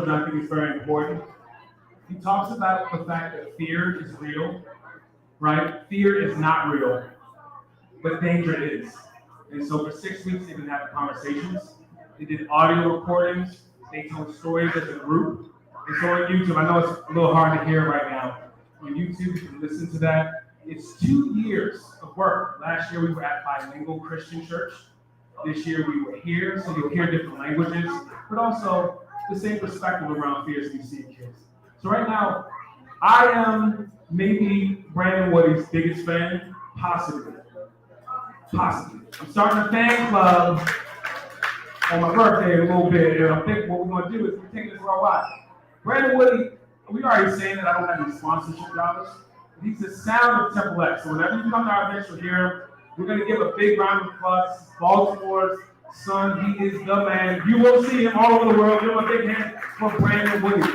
children, I think is very important. He talks about the fact that fear is real, right? Fear is not real, but danger is. And so for 6 weeks, they've been having conversations. They did audio recordings. They told stories as a group. It's on YouTube. I know it's a little hard to hear right now. On YouTube, you can listen to that. It's 2 years of work. Last year, we were at Bilingual Christian Church. This year, we were here, so you'll hear different languages, but also the same perspective around fears we see in kids. So right now, I am maybe Brandon Woody's biggest fan, possibly. I'm starting a fan club on my birthday a little bit, and I think what we're going to do is we're taking this worldwide. Brandon Woody, we already saying that I don't have any sponsorship dollars, but he's the sound of TempleX. So whenever you come to our events, you'll hear him. We're going to give a big round of applause. Baltimore's son, he is the man. You will see him all over the world. Give him a big hand for Brandon Woody.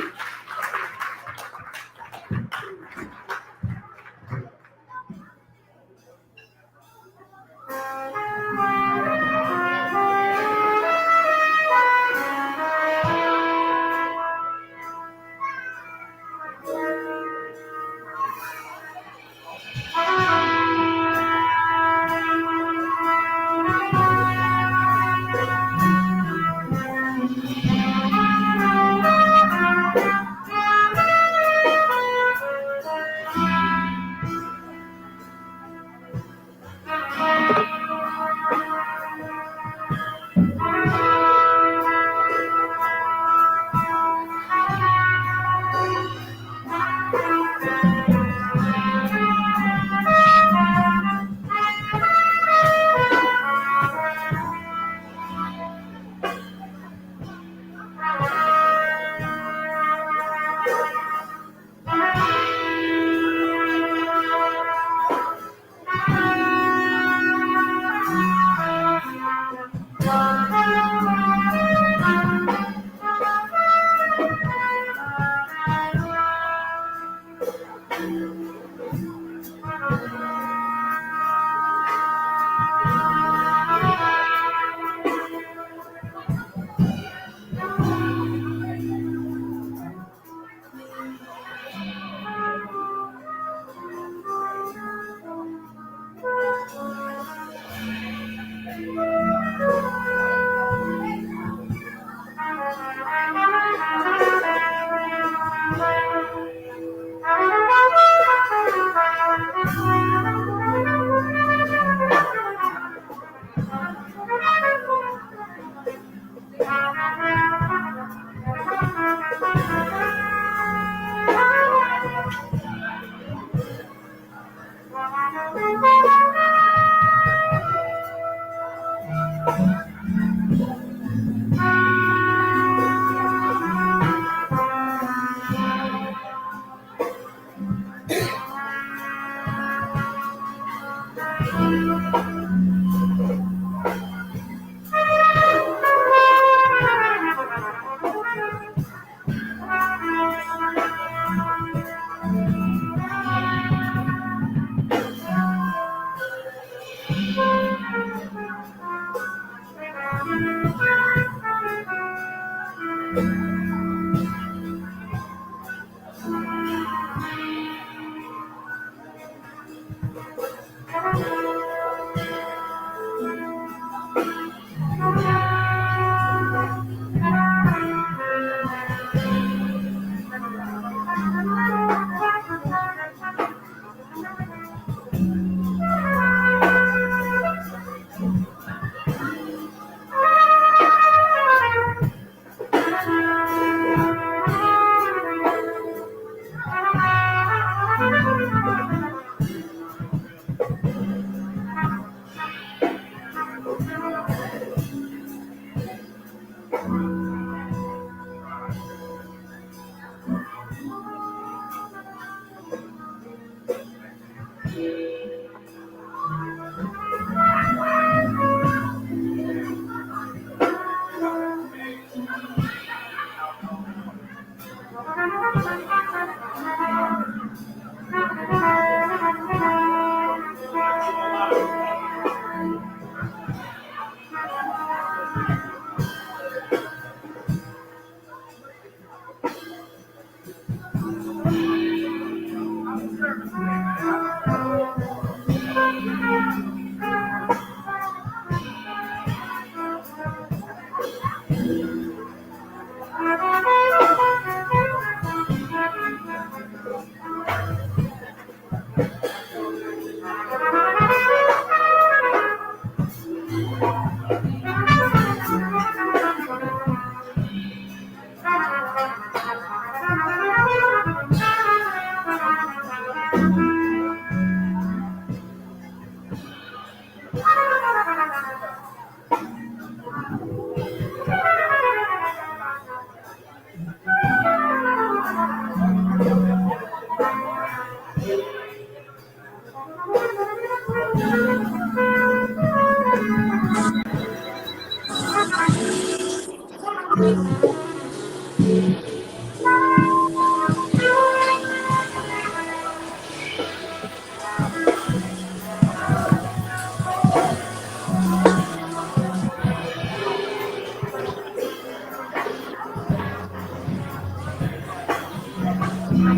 How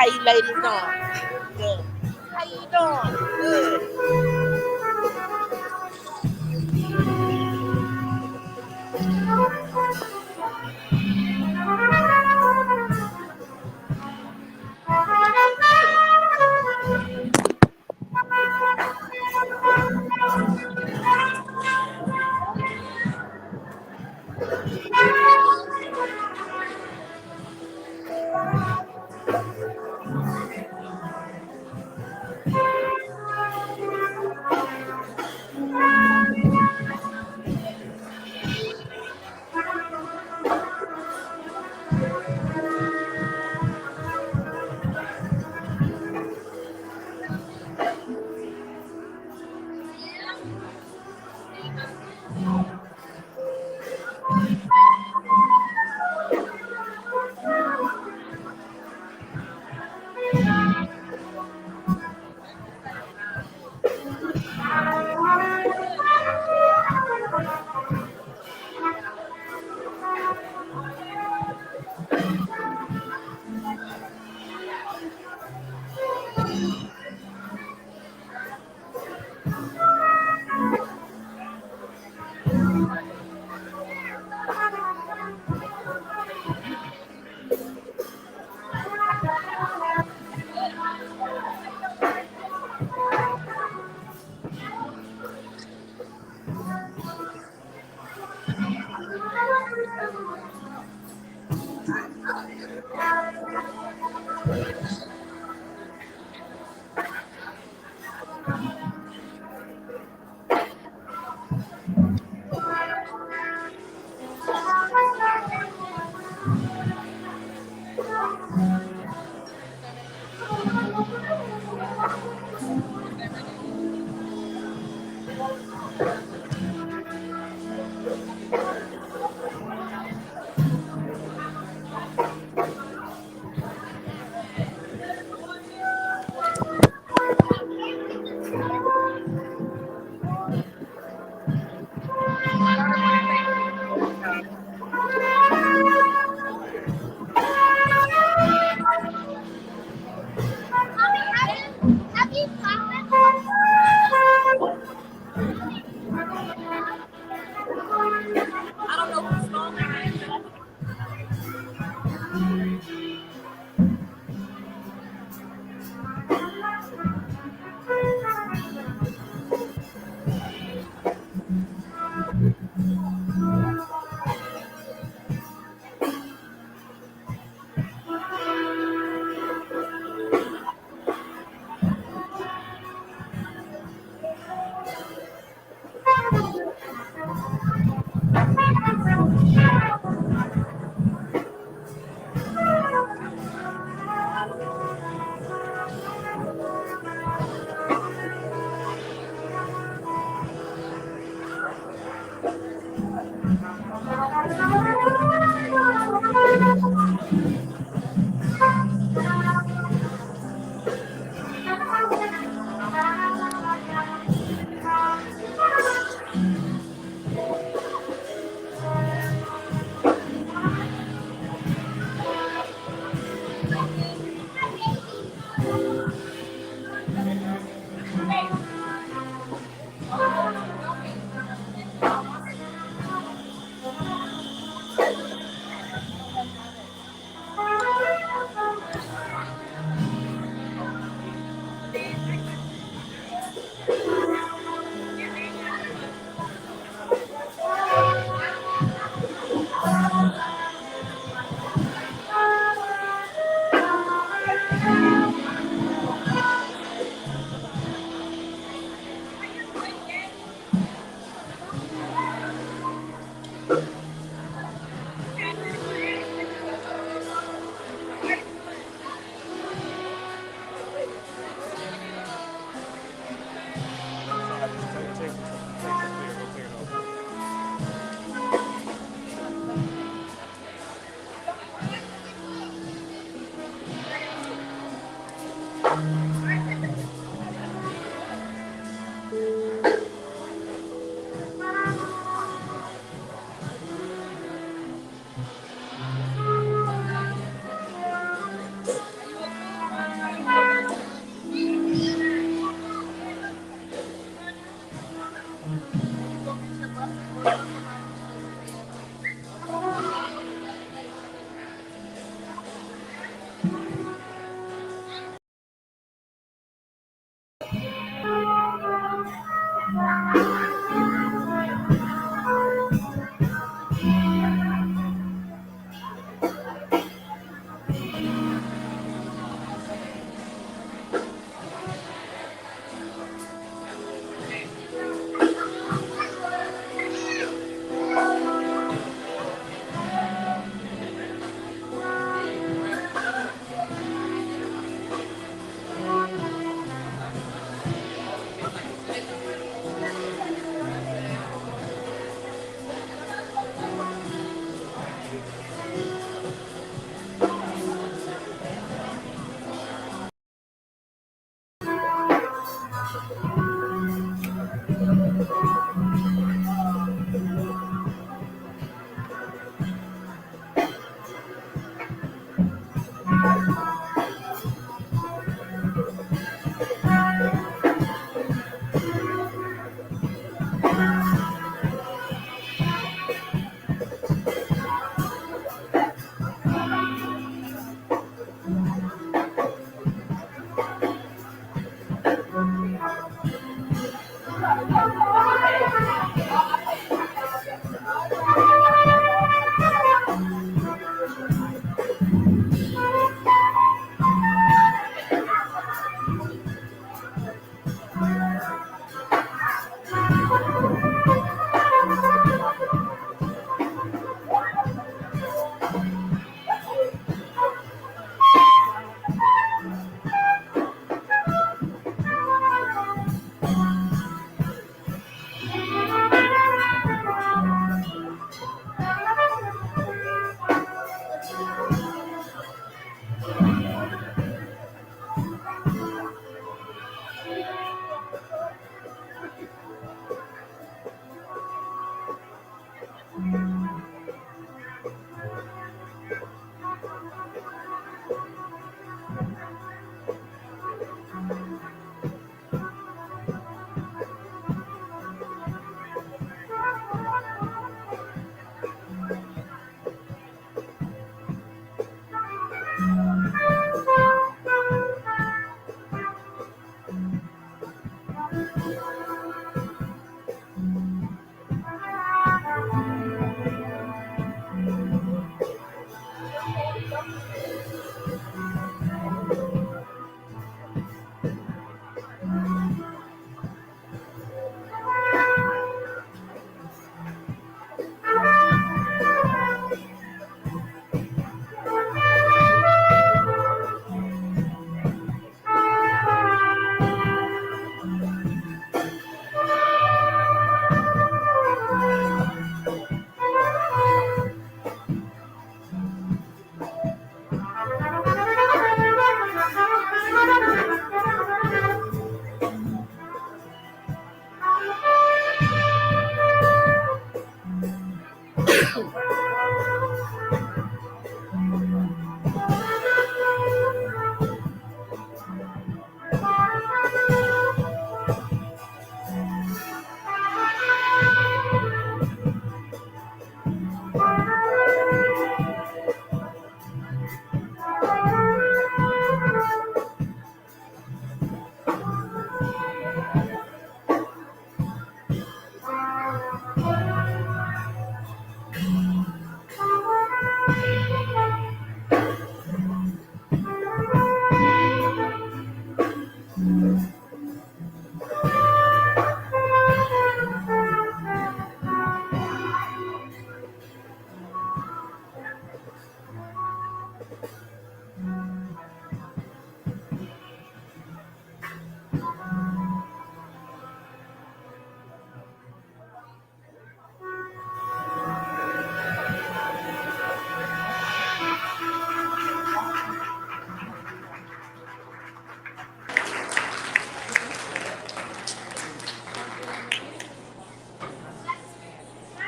you ladies doing? Good. How you doing? Good.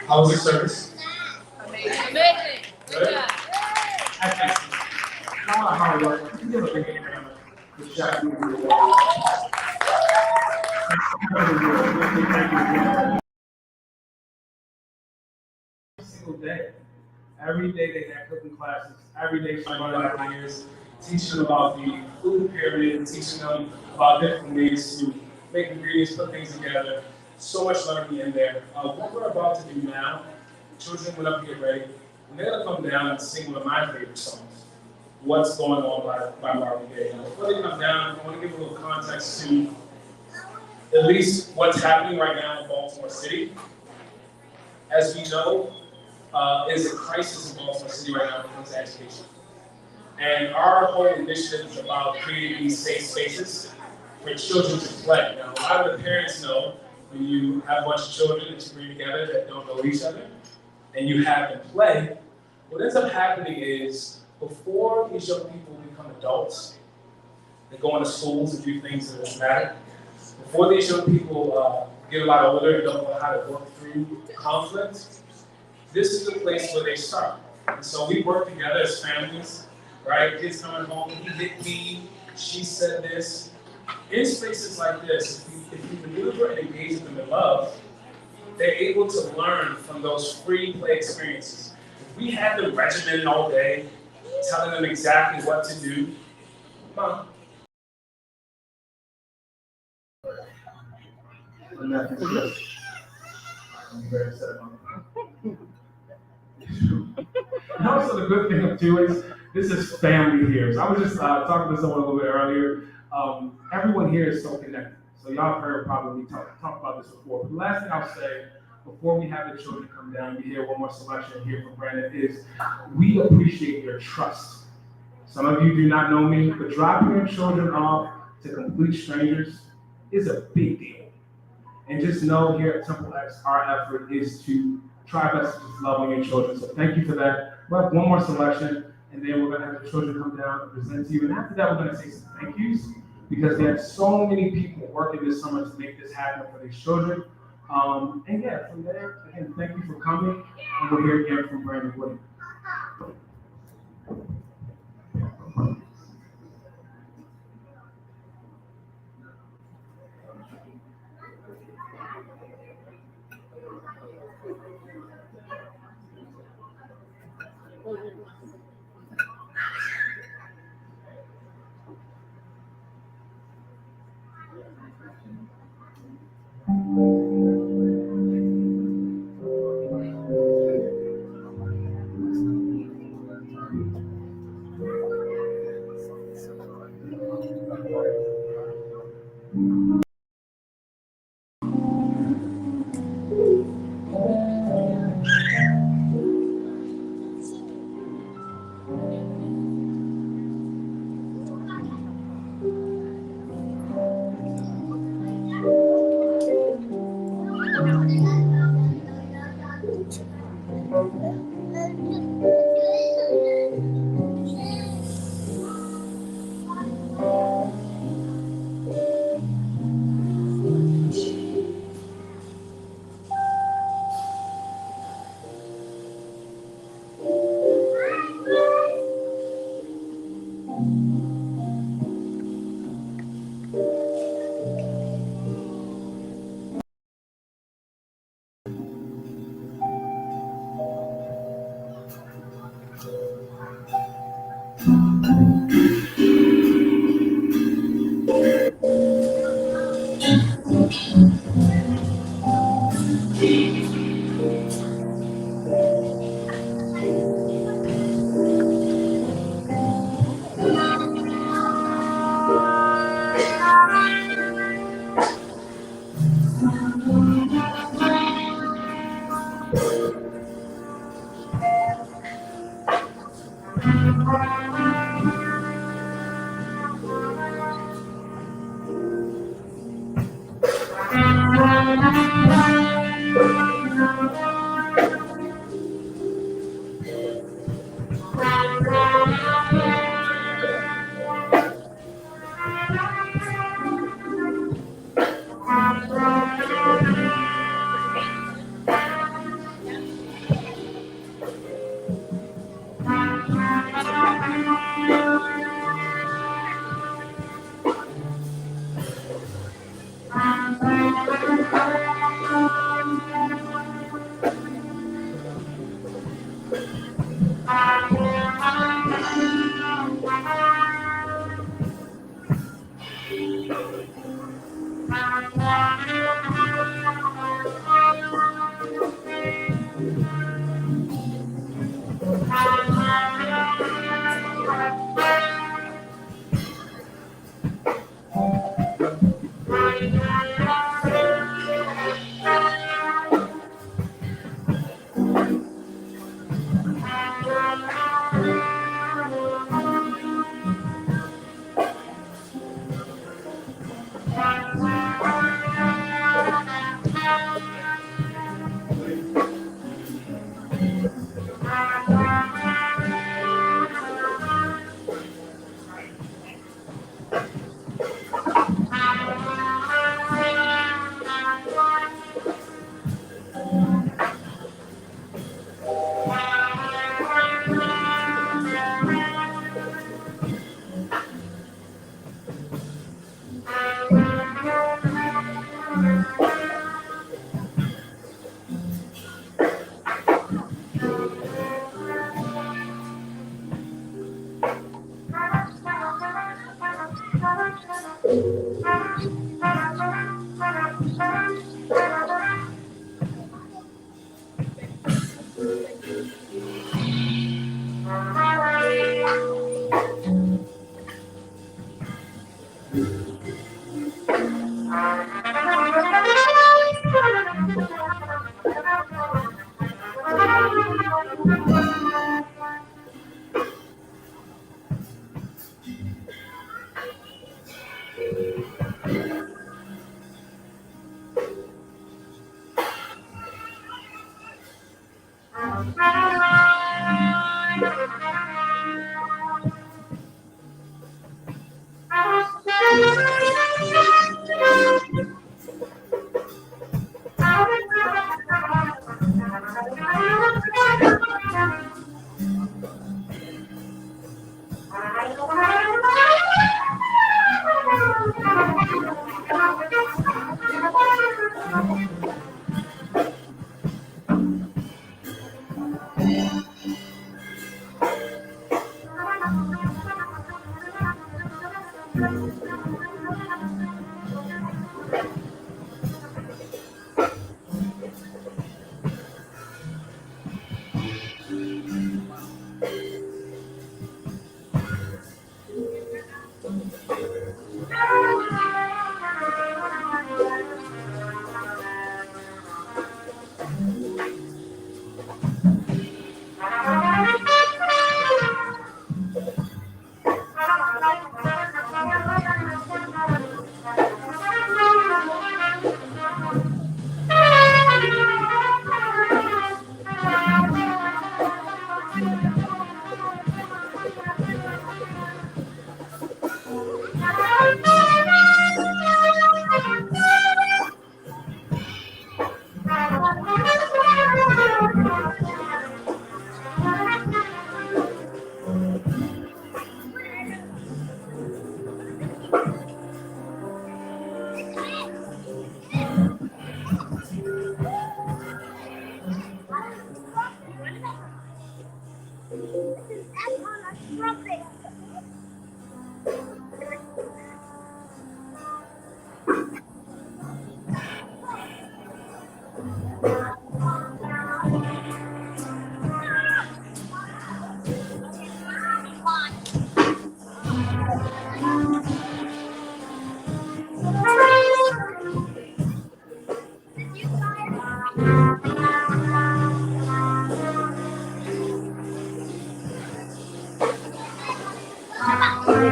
How was your service? Amazing. Good? Excellent. How about hard work? Can you give a big hand around the chef who did the work? Every single day. Every day they had cooking classes. Every day for 1.5 years, teaching them about the food pyramid, teaching them about different ways to make ingredients, put things together. So much learning in there. What we're about to do now, children went up to get ready, and they're gonna come down and sing one of my favorite songs, "What's Going On" by Marvin Gaye. Now, before they come down, I want to give a little context to at least what's happening right now in Baltimore City. As we know, is a crisis in Baltimore City right now when it comes to education. And our whole initiative is about creating these safe spaces for children to play. Now, a lot of the parents know when you have a bunch of children that you bring together that don't know each other, and you have them play, what ends up happening is before these young people become adults, they go into schools and do things that matter. Before these young people get a lot older and don't know how to work through conflict, this is the place where they start. And so we work together as families, right? Kids coming home, he hit me, she said this. In spaces like this, if you maneuver and engage them in love, they're able to learn from those free play experiences. If we had them regimented all day, telling them exactly what to do, come on. I'm very upset about that. And also the good thing too is this is family here. So I was just talking to someone a little bit earlier. Everyone here is so connected. So y'all have heard probably talk about this before. But the last thing I'll say before we have the children come down, we hear one more selection here from Brandon is we appreciate your trust. Some of you do not know me, but dropping your children off to complete strangers is a big deal. And just know here at TempleX, our effort is to try best to just love on your children. So thank you for that. We'll have one more selection, and then we're going to have the children come down and present to you. And after that, we're going to say some thank yous because there are so many people working this summer to make this happen for these children. And yeah, from there, again, thank you for coming. And we'll hear again from Brandon Wood.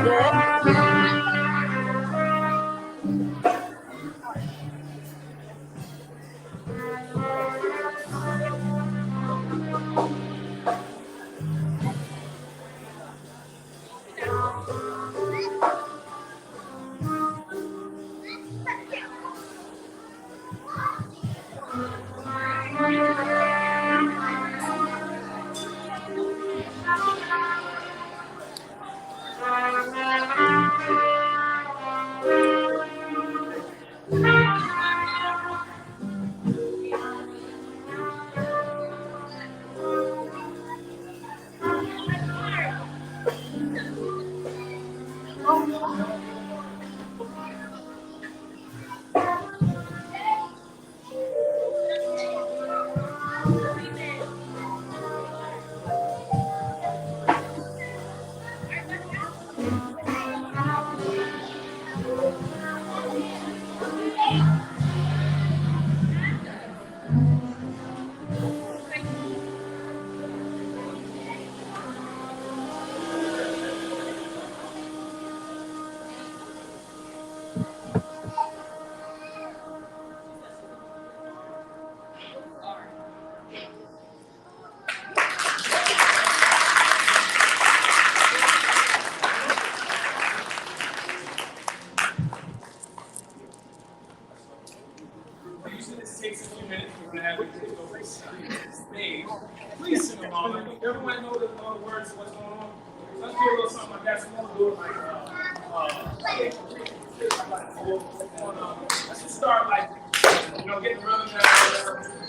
Good. Usually this takes a few minutes. We're going to have you take over the stage. Please sing along. Everyone know the words of what's going on? Let's do a little something like that. So we'll do it let's just start like, getting the rhythm down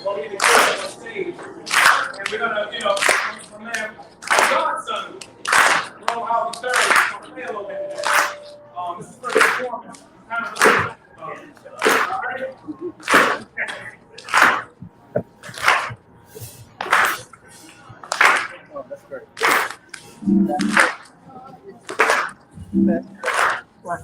while we get the kids on stage. And we're going to, from there, Godson, Roll Howard III, going to play a little bit of that. This is first performance. Kind of all right? Oh, that's great. What?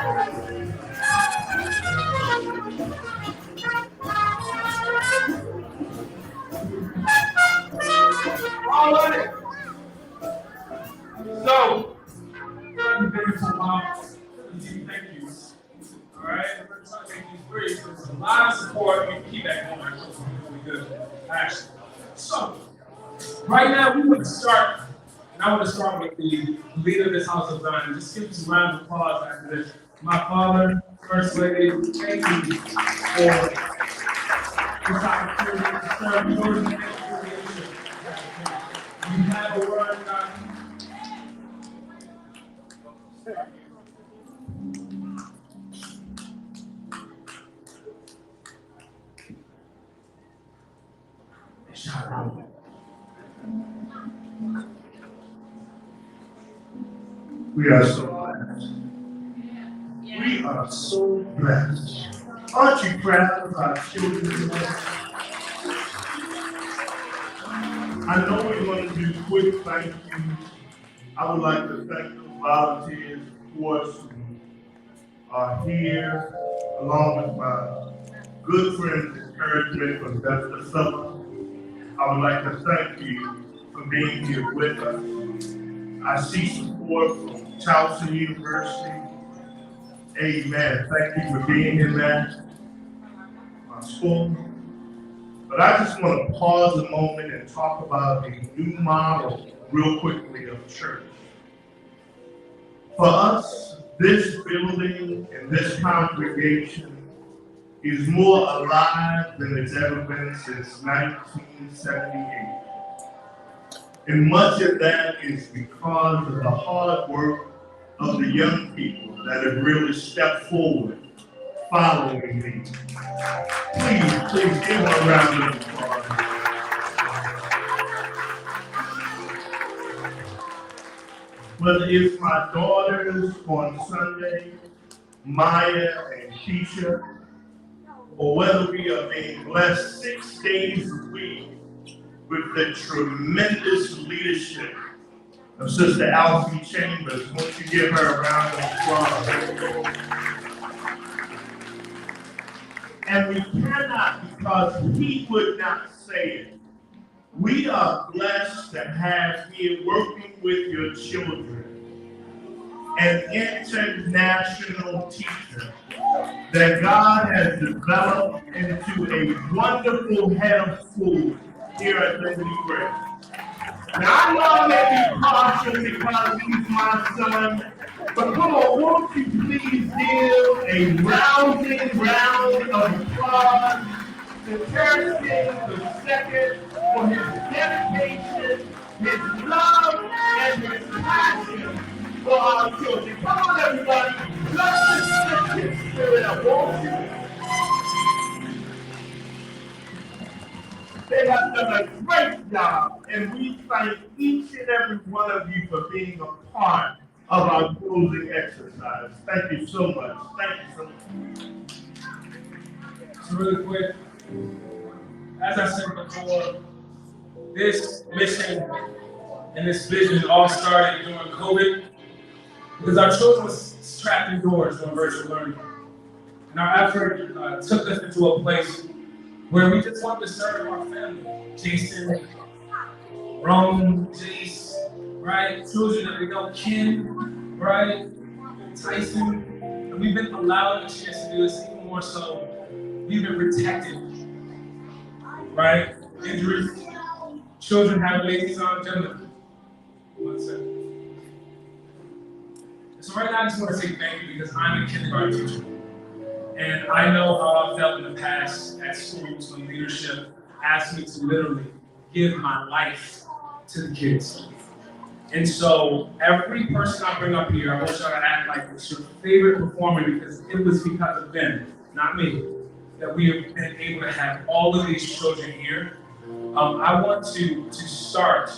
All right. So, I've been here for a while. Thank you. All right. We're trying to make these great. There's a lot of support. We can keep that going. It's really good. Actually. So, right now, we want to start, and I want to start with the leader of this house of Zion. Just give some round of applause after this. My father, First Lady, thank you for this opportunity to serve your nation. You have a word, God. We are so blessed. We are so blessed. Aren't you proud of our children? I know we're going to do quick thank yous. I would like to thank the volunteers, of course, who are here, along with my good friends' encouragement from Dr. Summer. I would like to thank you for being here with us. I see support from Towson University. Amen. Thank you for being in that school. But I just want to pause a moment and talk about a new model real quickly of church. For us, this building and this congregation is more alive than it's ever been since 1978. And much of that is because of the hard work of the young people that have really stepped forward following me. Please give a round of applause. Whether it's my daughters on Sunday, Maya and Keisha, or whether we are being blessed 6 days a week with the tremendous leadership of Sister Alfie Chambers. Won't you give her a round of applause? And we cannot, because he would not say it. We are blessed to have here working with your children an international teacher that God has developed into a wonderful head of school here at Liberty Grace. Now, I know I may be partial because he's my son, but come on, won't you please give a rousing round of applause to Thursday II for his dedication, his love, and his passion for our children. Come on, everybody, let's lift his spirit up, won't you? They have done a great job, and we thank each and every one of you for being a part of our closing exercise. Thank you so much. Thank you so much. So really quick, as I said before, this mission and this vision all started during COVID because our children was trapped indoors doing virtual learning. And our effort took us into a place where we just wanted to serve our family. Jason, Rome, Jace, right? Children that we know, Ken, right? Tyson. And we've been allowed a chance to do this even more so. We've been protected, right? Injuries. Children have ladies on gentlemen. 1 second. So right now I just want to say thank you because I'm a kindergarten teacher. And I know how I felt in the past at schools when leadership asked me to literally give my life to the kids. And so every person I bring up here, I want y'all to act like it's your favorite performer because it was because of them, not me, that we have been able to have all of these children here. I want to start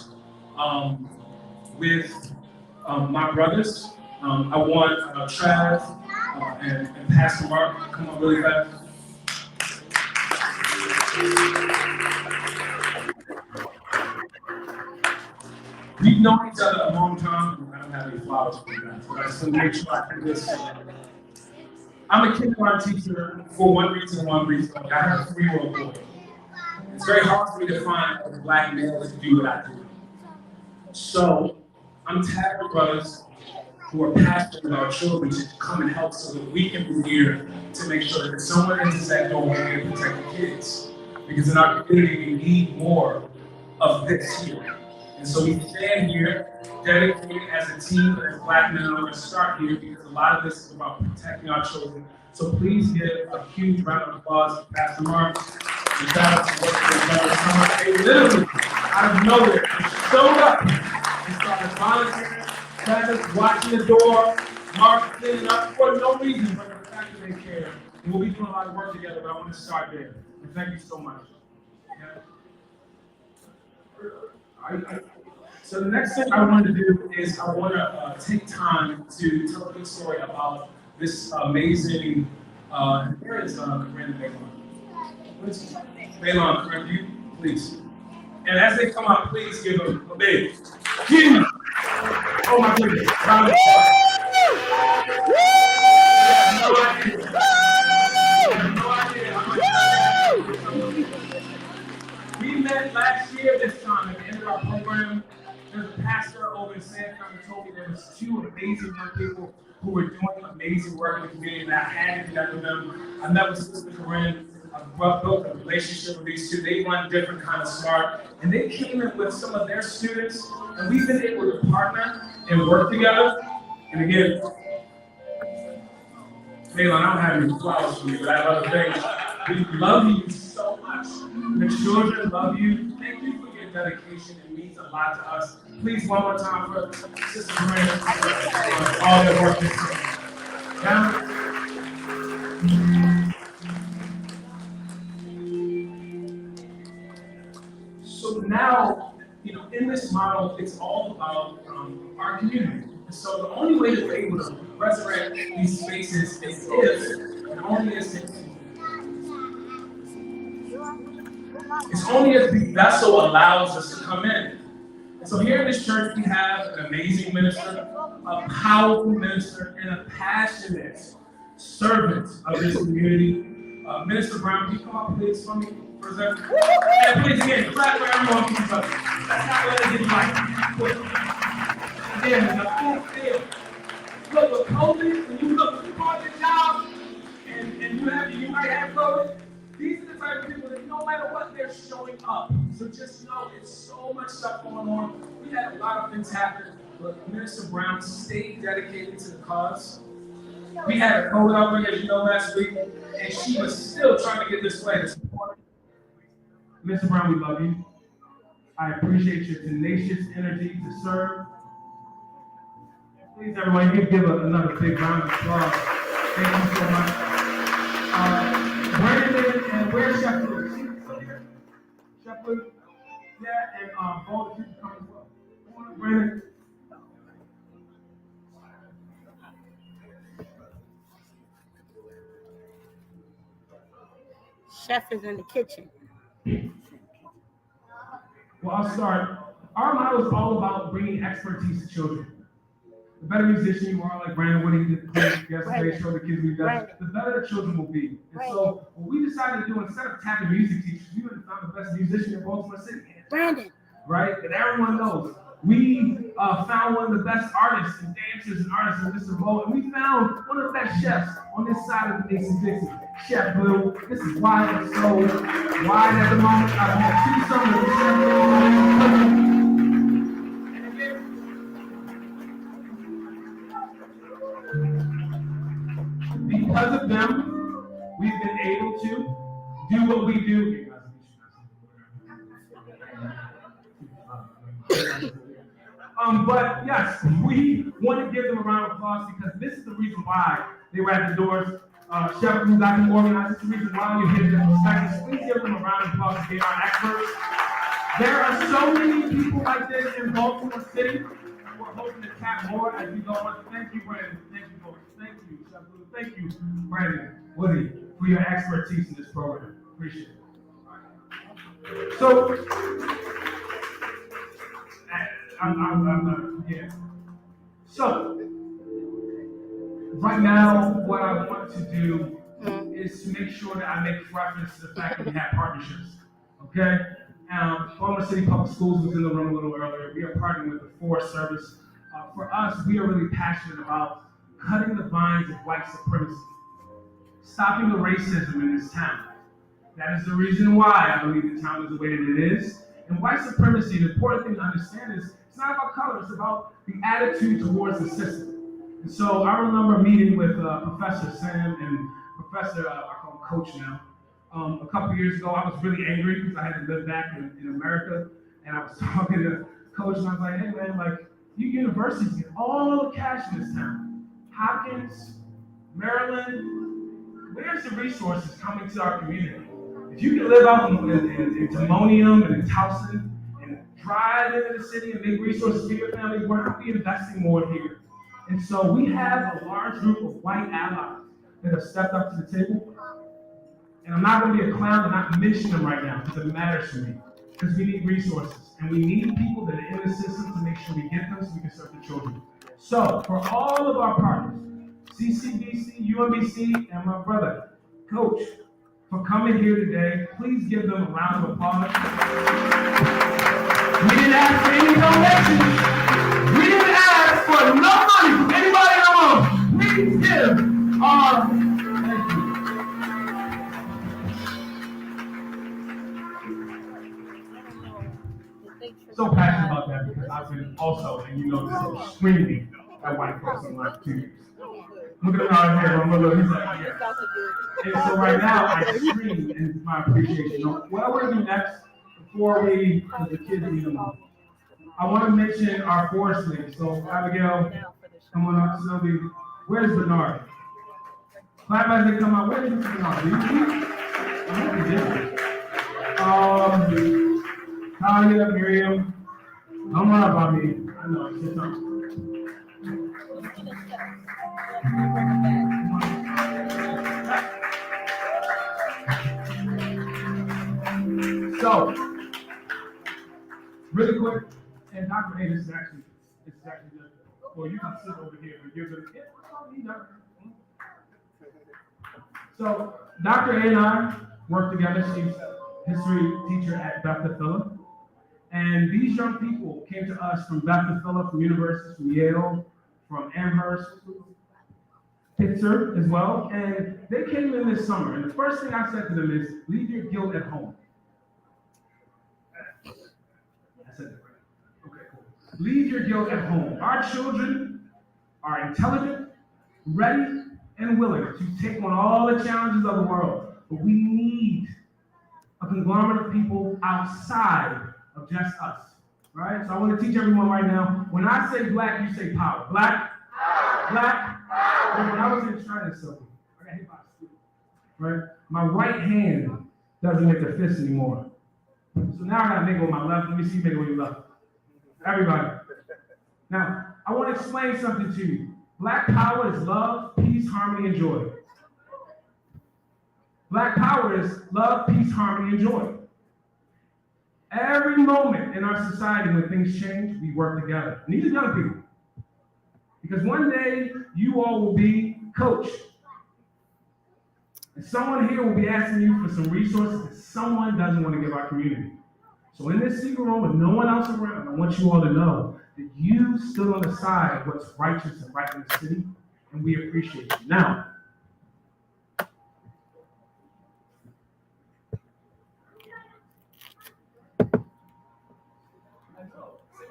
with my brothers. I want Trav and Pastor Mark to come on really fast. We've known each other a long time. I don't have any flowers for you guys, but I just want to make sure I do this. I'm a kindergarten teacher for one reason and one reason only. I have a 3-year-old boy. It's very hard for me to find a black male to do what I do. So I'm tagging with brothers who are passionate about children to come and help so that we can be here to make sure that someone enters that door and protect the kids. Because in our community, we need more of this here. And so we stand here, dedicated as a team, as black men. I'm going to start here because a lot of this is about protecting our children. So please give a huge round of applause to Pastor Mark. And shout out to what they've done this summer. They literally, out of nowhere, showed up and started volunteering, presence, watching the door, Mark cleaning up for no reason, but the fact that they care. And we'll be doing a lot of work together, but I want to start there. And thank you so much. Yeah. So the next thing I want to do is I want to take time to tell a quick story about this amazing, where is Brandon Baylon? Baylon, correct you, please. And as they come out, please give them a big, huge, oh my goodness, round of applause. We met last year this time at the end of our program. There's a pastor over in San Fran who told me there was 2 amazing young people who were doing amazing work in the community, and I had to connect with them. I met with Sister Corinne. I built a relationship with these 2. They run different kind of smart, and they came in with some of their students, and we've been able to partner and work together. And again, Malin, I don't have any flowers for you, but I have other things. We love you so much. The children love you. Thank you for your dedication. It means a lot to us. Please, one more time for Sister Corinne, all their work this summer. Now, so now, in this model, it's all about our community. And so the only way that we're able to resurrect these spaces is it's only if the vessel allows us to come in. And so here in this church, we have an amazing minister, a powerful minister, and a passionate servant of this community. Minister Brown, can you come up, please, for me for a second? And please, again, clap for everyone. That's not what it is like. Again, the full field. Look, with COVID, when you call your job, and you might have COVID, these are the type of people that no matter what, they're showing up. So just know it's so much stuff going on. We had a lot of things happen, but Minister Brown stayed dedicated to the cause. We had a COVID outbreak, as you know, last week, and she was still trying to get this way to support. Mr. Brown, we love you. I appreciate your tenacious energy to serve. Please, everyone, give another big round of applause. Thank you so much. Brandon, and where's Chef Luke? Is she still here? Chef Luke? Yeah, and Bo, if you can come as well. Come on, Brandon. Chef is in the kitchen. Well, I'll start. Our model is all about bringing expertise to children. The better musician you are, like Brandon, what he did yesterday, show the kids we done, the better the children will be. And so, what we decided to do, instead of tapping music teachers, we would have found the best musician in Baltimore City. Brandon. Right? And everyone knows. We found one of the best artists and dancers and artists in Mr. Bo, and we found one of the best chefs on this side of the Mason-Dixon, Chef Blue. This is why I'm so wide at the moment. I've had 2 summers with Chef Blue. Because of them, we've been able to do what we do. But yes, we want to give them a round of applause because this is the reason why they were at the doors. Chef who got them organized, this is the reason why you hit them seconds. Please give them a round of applause to get our experts. There are so many people like this in Baltimore City. We're hoping to tap more as we go on. Thank you, Brandon. Thank you, boys. Thank you, Chef Blue. Thank you, Brandon, Woody, for your expertise in this program. Appreciate it. So, yeah. So, Right now, what I want to do is to make sure that I make reference to the fact that we have partnerships. Okay? Baltimore City Public Schools was in the room a little earlier. We are partnering with the Forest Service. For us, we are really passionate about cutting the vines of white supremacy, stopping the racism in this town. That is the reason why I believe the town is the way that it is. And white supremacy, the important thing to understand is it's not about color, it's about the attitude towards the system. And so I remember meeting with Professor Sam and Professor, I call him Coach now, a couple years ago. I was really angry because I had to live back in America, and I was talking to Coach, and I was like, hey man, like, you universities get all the cash in this town. Hopkins, Maryland, where's the resources coming to our community? If you can live out in Timonium and in Towson and drive into the city and make resources for your family, why aren't we investing more here? And so we have a large group of white allies that have stepped up to the table. And I'm not going to be a clown and not mention them right now because it matters to me. Because we need resources. And we need people that are in the system to make sure we get them so we can serve the children. So for all of our partners, CCBC, UMBC, and my brother, Coach, for coming here today, please give them a round of applause. We didn't ask for any donations. We didn't ask for no money from anybody in the room. Please give our thank you. So passionate about that because I've been also, and you know this, screaming at white folks in the last 2 years. Look at him out here, I'm a he's like, yeah. And so right now, I scream and my appreciation. What we're gonna do next, before we, because the kids need them, I want to mention our forest league. So Abigail, come on up, Sylvie. Where's Bernard? Clap as they come out. Where's Bernard? Talia, Miriam, come on up on me. I know, sit down. So, really quick, and Dr. A, this is actually good. Well, you can sit over here, but you're gonna get So, Dr. A and I work together. She's a history teacher at Bethel Phillip. And these young people came to us from Bethel Phillip, from universities, from Yale, from Amherst, Pittsburgh as well. And they came in this summer. And the first thing I said to them is, leave your guilt at home. I said that right. Okay, cool. Leave your guilt at home. Our children are intelligent, ready, and willing to take on all the challenges of the world. But we need a conglomerate of people outside of just us, right? So I want to teach everyone right now, when I say black, you say power. Black, black. When I was in China, so I got hit by a student, right? My right hand doesn't make a fist anymore. So now I got to make it with my left. Let me see you make it with your left. Everybody. Now, I want to explain something to you. Black power is love, peace, harmony, and joy. Black power is love, peace, harmony, and joy. Every moment in our society when things change, we work together. And these are young people. Because one day, you all will be coach. And someone here will be asking you for some resources that someone doesn't want to give our community. So in this secret room with no one else around, I want you all to know that you stood on the side of what's righteous and right in the city, and we appreciate you. Now,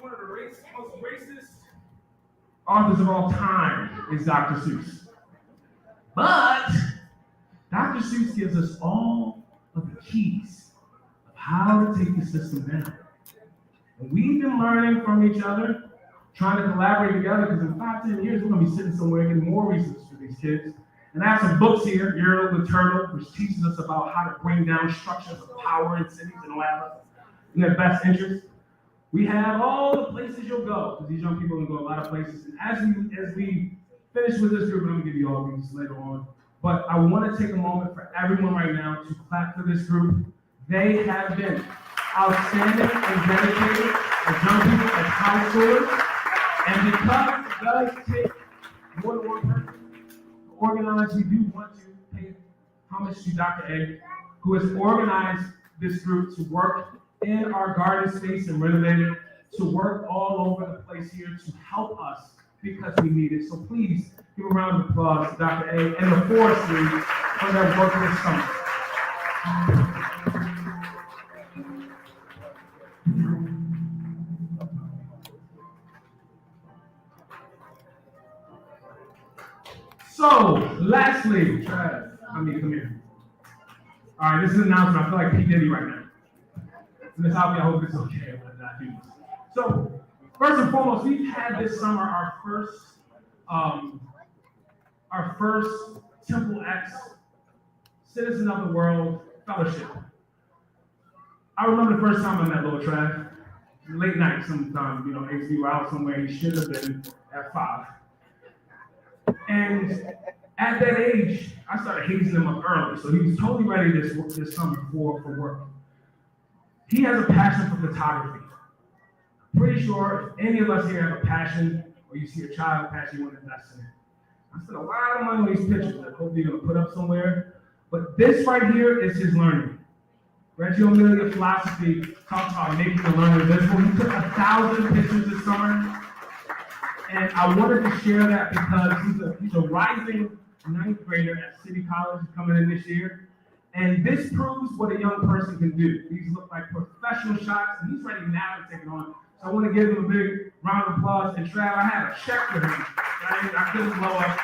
one of the most racist authors of all time is Dr. Seuss. But Dr. Seuss gives us all of the keys of how to take the system down. And we've been learning from each other, trying to collaborate together, because in 5-10 years, we're going to be sitting somewhere getting more resources for these kids. And I have some books here, Euro the Turtle, which teaches us about how to bring down structures of power in cities and all in their best interest. We have all the places you'll go, because these young people will go a lot of places. And as we finish with this group, and I'm going to give you all these later on, but I want to take a moment for everyone right now to clap for this group. They have been outstanding and dedicated as young people, as high schoolers. And because it does take more than one person, organized, we do want to pay homage to Dr. A, who has organized this group to work in our garden space and renovate it, to work all over the place here to help us because we need it. So please give a round of applause to Dr. A and the Forest League for their work this summer. So, lastly, come here. All right, this is an announcement. I feel like P. Diddy right now. Miss Alfie, I hope it's okay if I not do this. So, first and foremost, we've had this summer our first TempleX Citizen of the World Fellowship. I remember the first time I met Lil Trav. Late night sometime, HB were out somewhere. He should have been at 5. And at that age, I started hazing him up early, so he was totally ready this summer for work. He has a passion for photography. Pretty sure if any of us here have a passion, or you see a child with a passion, you want to invest in it. I spent a lot of money on these pictures that hopefully you're going to put up somewhere. But this right here is his learning. Reggio Emilia philosophy talks about making the learner visible. He took 1,000 pictures this summer. And I wanted to share that because he's a rising 9th grader at City College coming in this year. And this proves what a young person can do. These look like professional shots, and he's ready now to take it on. So I want to give him a big round of applause. And Trav, I had a check for him. I couldn't blow up.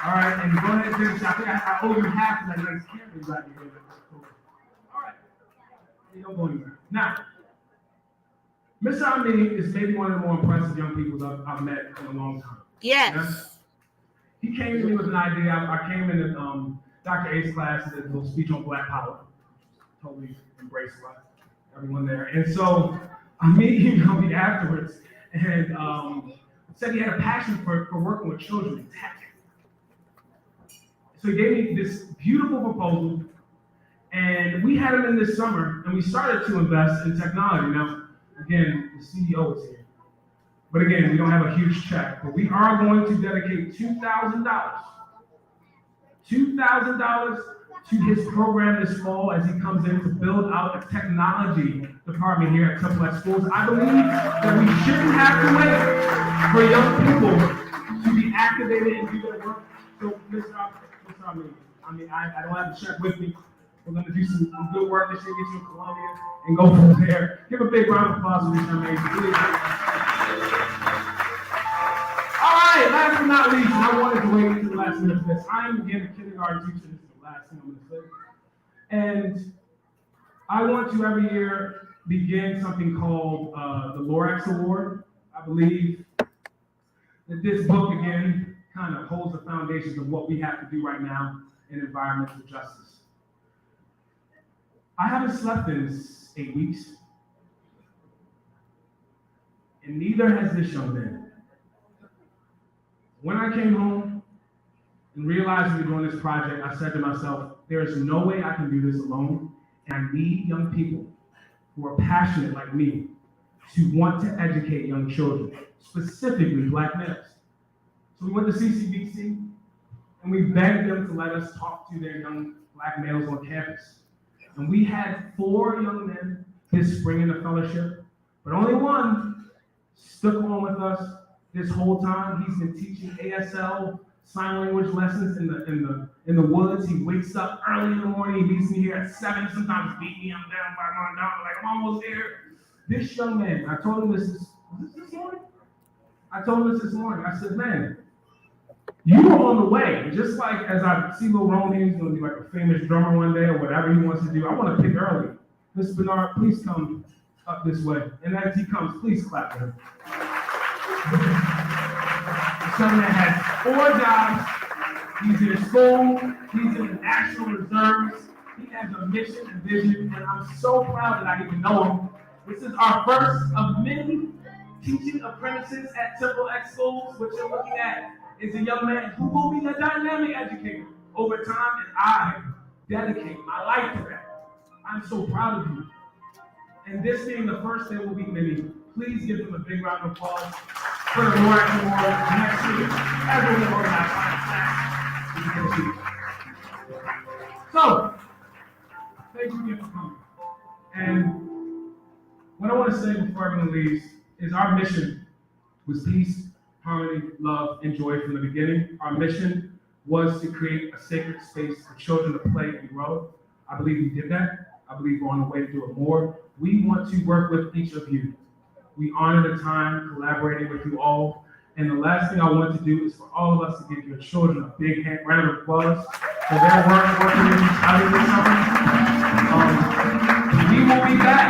All right, and go ahead and take a shot. I think I owe you half of that nice camera you got here. All right, you don't go anywhere. Now, Mr. Amini is maybe one of the more impressive young people I've met in a long time. Yes. Yeah? He came to me with an idea. I came into Dr. A's class and did a little speech on Black Power. Totally embraced everyone there. And so Amini emailed me afterwards and said he had a passion for working with children in tech. So he gave me this beautiful proposal, and we had him in this summer, and we started to invest in technology. Now, again, the CEO is here. But again, we don't have a huge check, but we are going to dedicate $2,000 to his program this fall as he comes in to build out a technology department here at TempleX Schools. I believe that we shouldn't have to wait for young people to be activated and do their work. So, Mr. I don't have the check with me. We're going to do some good work this year, get you in Columbia, and go from there. Give a big round of applause for this young man. All right, last but not least, I wanted to wait until the last minute for this. I am again a kindergarten teacher. This is the last thing I'm going to say. And I want to every year begin something called the Lorax Award. I believe that this book, again, kind of holds the foundations of what we have to do right now in environmental justice. I haven't slept in 8 weeks, and neither has this young man. When I came home and realized we were doing this project, I said to myself, there is no way I can do this alone, and I need young people who are passionate like me to want to educate young children, specifically Black males. So we went to CCBC, and we begged them to let us talk to their young Black males on campus. And we had 4 young men this spring in the fellowship, but only one stuck on with us this whole time. He's been teaching ASL sign language lessons in the woods. He wakes up early in the morning. He meets me here at 7. Sometimes beat me. I'm down by my down. Like, I'm almost there. This young man, I told him this morning. I said, man, you are on the way. And just like as I see Lil Ronnie, he's going to be like a famous drummer one day or whatever he wants to do, I want to pick early. Mr. Bernard, please come up this way. And as he comes, please clap for him. This young man has 4 jobs. He's in school. He's in the National Reserves. He has a mission and vision, and I'm so proud that I get to know him. This is our first of many teaching apprentices at TempleX Schools. What you're looking at is a young man who will be a dynamic educator over time, and I dedicate my life to that. I'm so proud of you. And this being the first, there will be many. Please give them a big round of applause for the Lorax Award next year. Everyone organized. So, thank you again for coming. And what I want to say before everyone leaves is our mission was peace, harmony, love, and joy from the beginning. Our mission was to create a sacred space for children to play and grow. I believe we did that. I believe we're on the way to do it more. We want to work with each of you. We honor the time collaborating with you all. And the last thing I want to do is for all of us to give your children a big round of applause for their work working with each other this summer. We will be back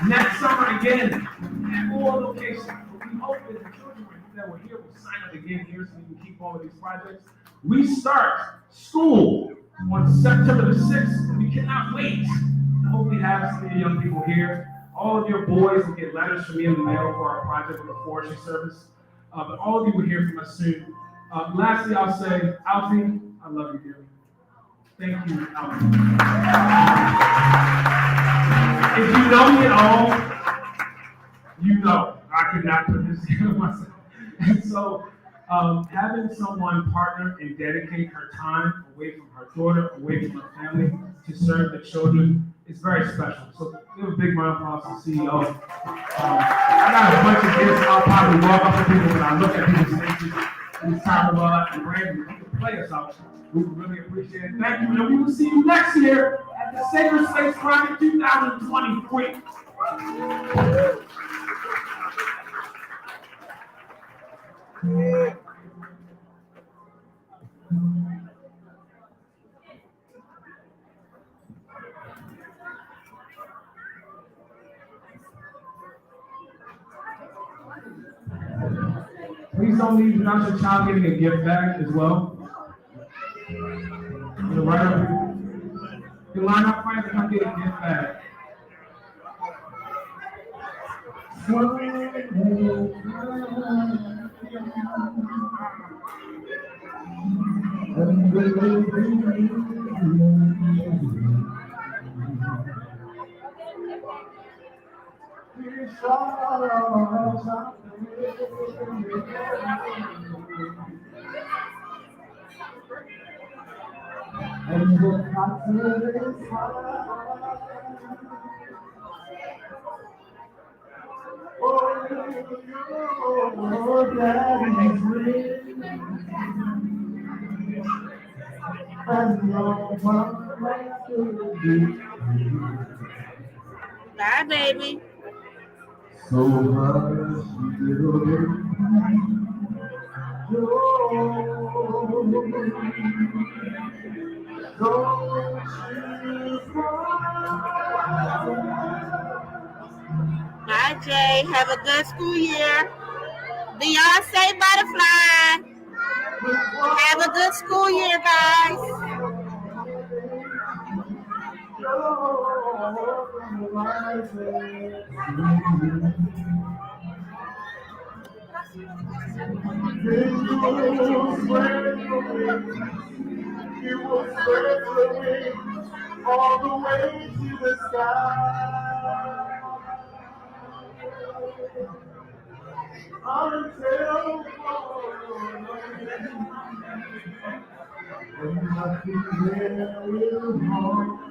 next summer again at more locations. What we hope is the children that were here will sign up again here so we can keep all of these projects. We start school on September the 6th, and we cannot wait to hopefully have some of you young people here. All of your boys will get letters from me in the mail for our project with the forestry service. But all of you will hear from us soon. Lastly, I'll say, Alfie, I love you dearly. Thank you, Alfie. If you know me at all, you know I could not put this together myself. And so, having someone partner and dedicate her time away from her daughter, away from her family, to serve the children is very special. So give a big round of applause to the CEO. I got a bunch of gifts. I'll probably walk up to people when I look at people's faces and talk about and Brandon, if you can play us out, we would really appreciate it. Thank you, and we will see you next year at the Sacred Space Project 2023. Please don't leave without your child getting a gift bag as well. You line up friends and come get a gift bag. And the concert is high. Oh, your daddy's ring. And your mama should be. Bye, baby. So much little bit. Bye, Jay. Have a good school year. Beyonce Butterfly. Have a good school year, guys. You will spread your wings all the way to the sky. Until and nothing there will harm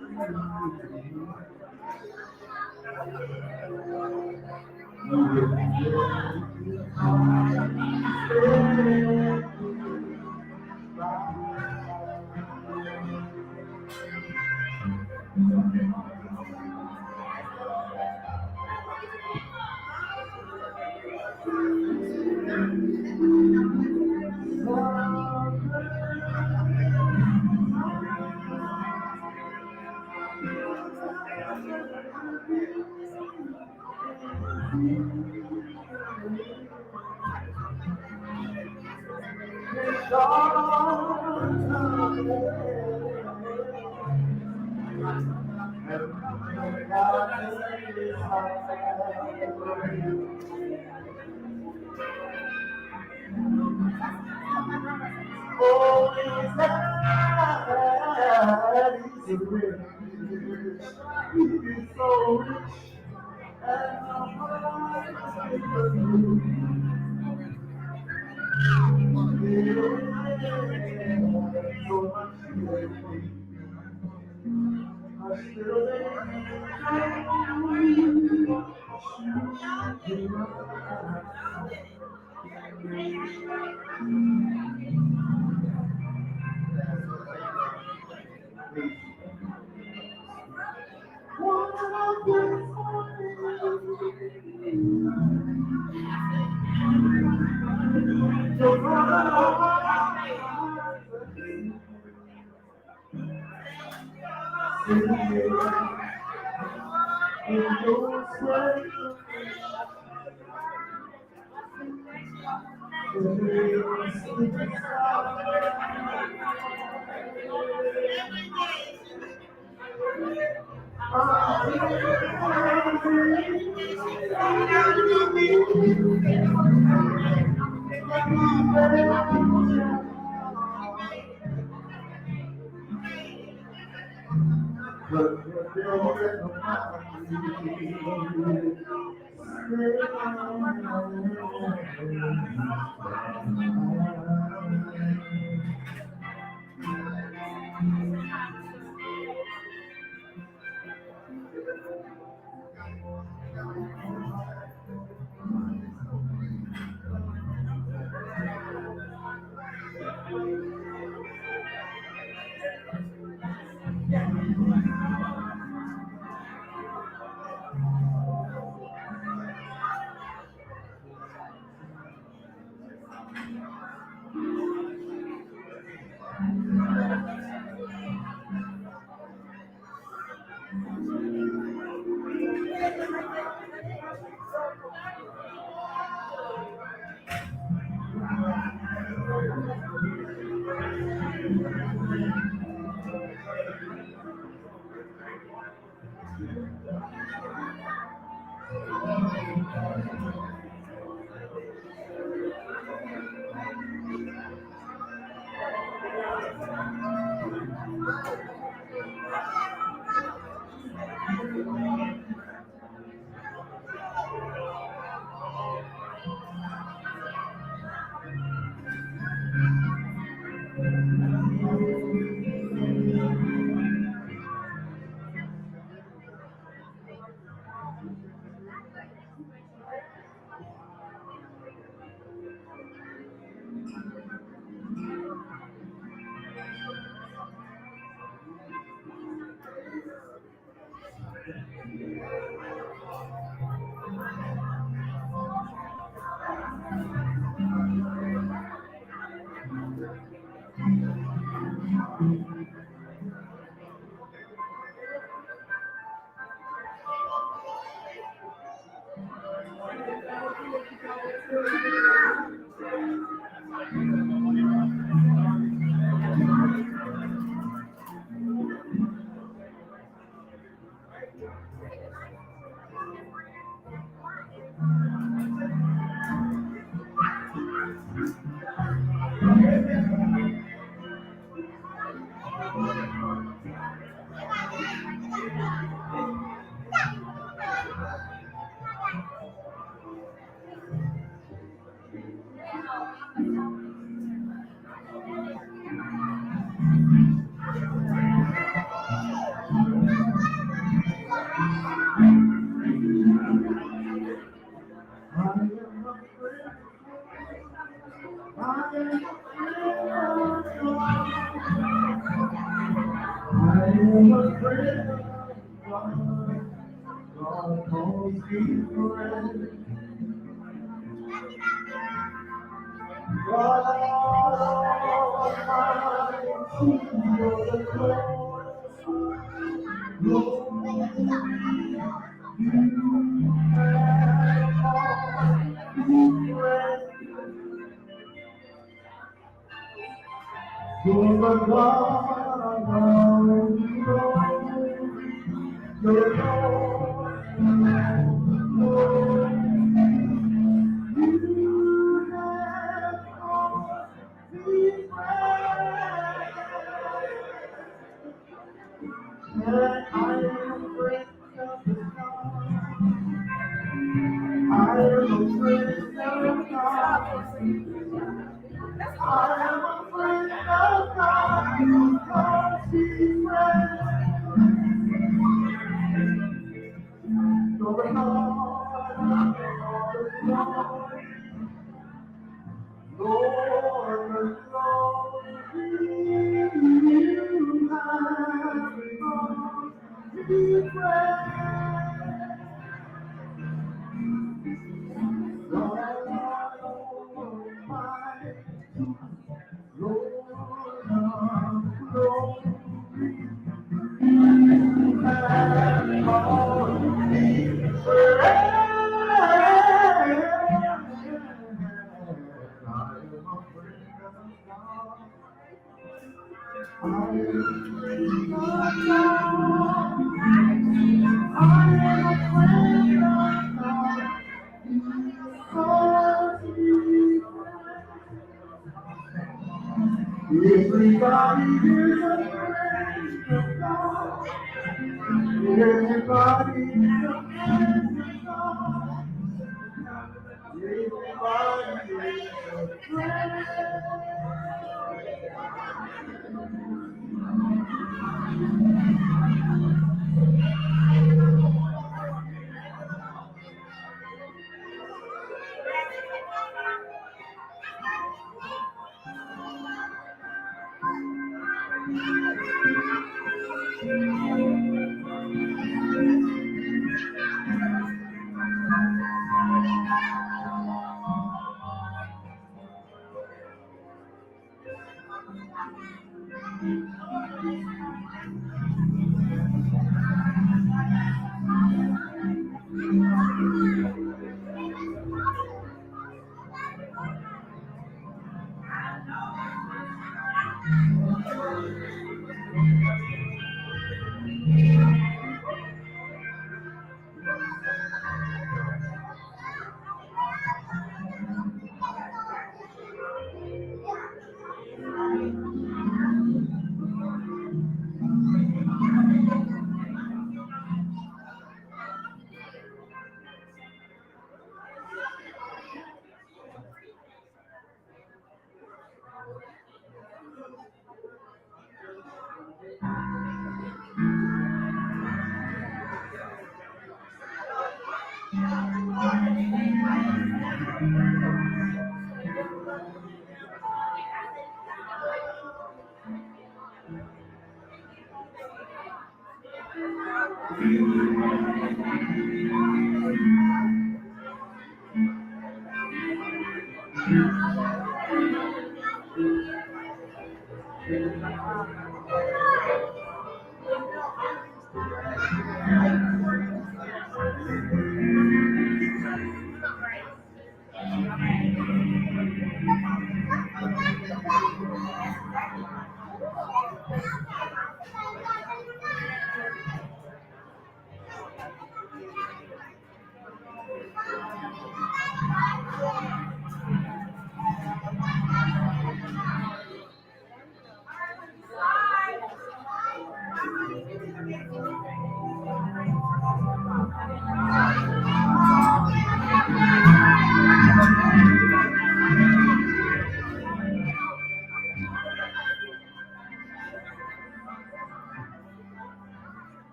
Everybody is a friend of God. Everybody is a friend of God. Everybody is a friend.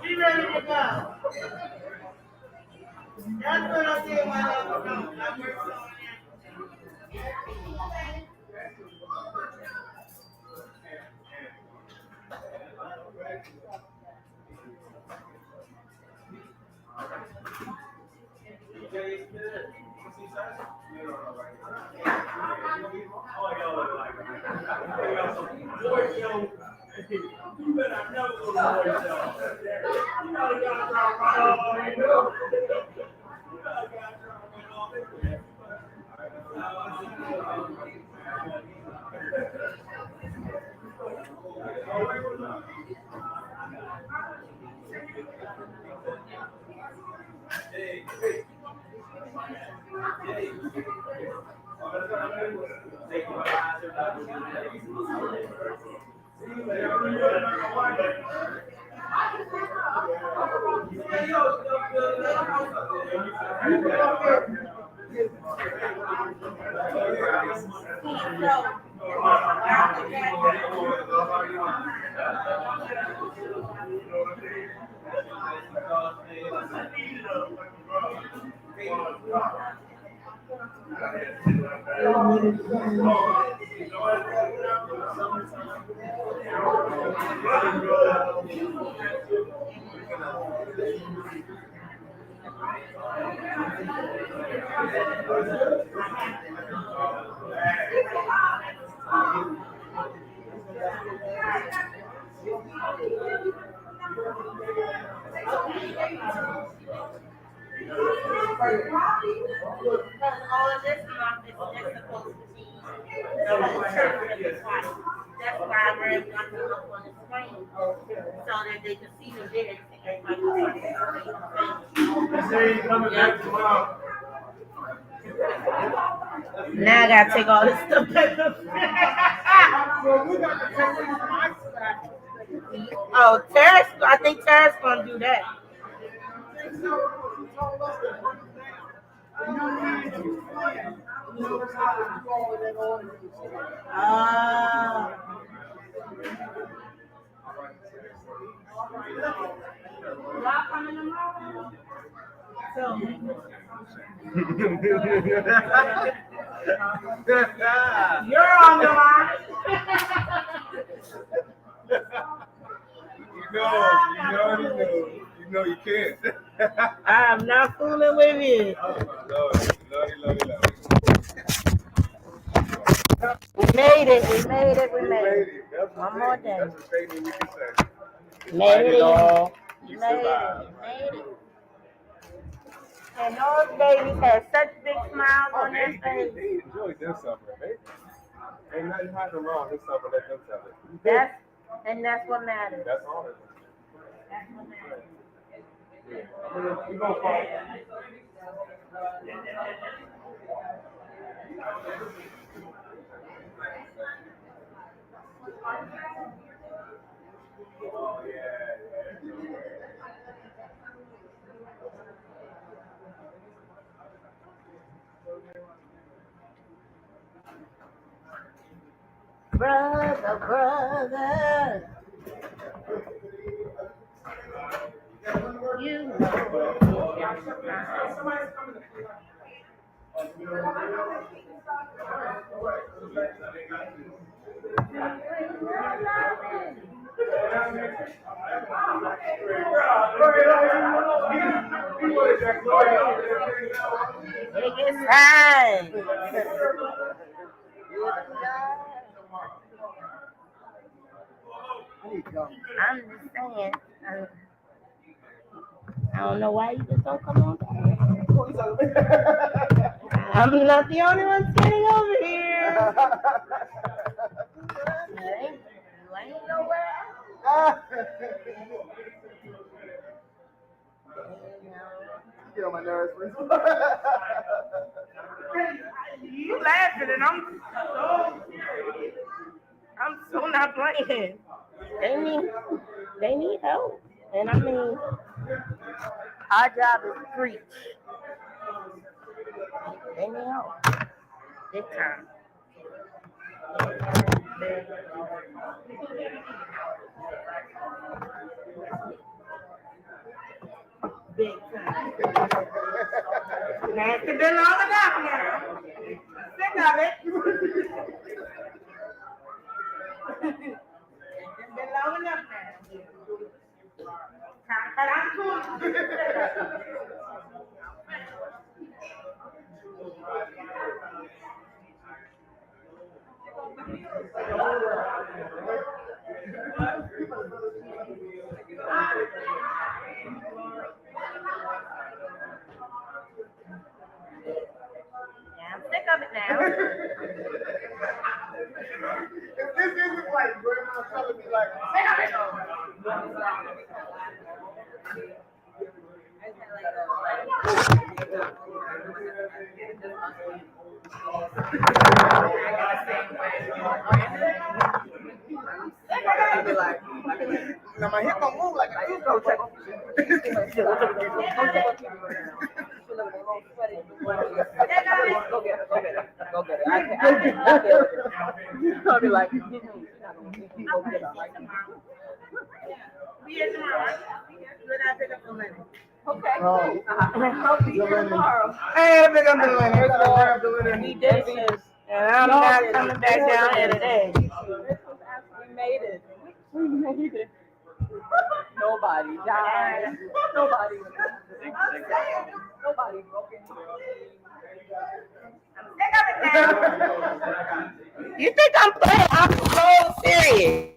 We ready to go. That's what I did when I was home. I worked on because all of this month is just supposed to be the whole church for the twice. That's why I read one to look on the screen so that they can see the lyrics and everybody can see the coming back tomorrow. Now I gotta take all this stuff back up. Oh, Terrace, I think Terrace gonna do that. Y'all coming tomorrow? So, you're on the line. You know you can't. I'm not fooling with you. Lordy. We made it. That's One more day. That's the statement we can say. Made it. all. You You made survived. it. And those babies had such big smiles on their face. They enjoyed their summer. Ain't nothing happened wrong this summer. Let them tell it. That's what matters. That's all it That's what matters. is. We gonna fall. brother. You know. It gets time. I'm just saying. I don't know why you just don't come on back. I'm not the only one sitting over here. You ain't nowhere else. Get on my nerves. You laughing and I'm so not playing. They need help. And I mean, our job is to preach. They need help. Big time. Big time. Nasty been long enough now. Sick of it. It's been long enough now. Cut out cool. I'm sick of it now. If this isn't like grandma telling me like, sick of it. Now my hip don't move like I used to. Check. Go get it. I'll be like, go get it. We here tomorrow. Good, I pick up the money. Okay. I'll be here tomorrow. Hey, I pick up the winner. We did this. And I'm not coming back down here today. We made it. Nobody died. Nobody was Nobody broke I'm sick of it now. You think I'm playing? I'm so serious.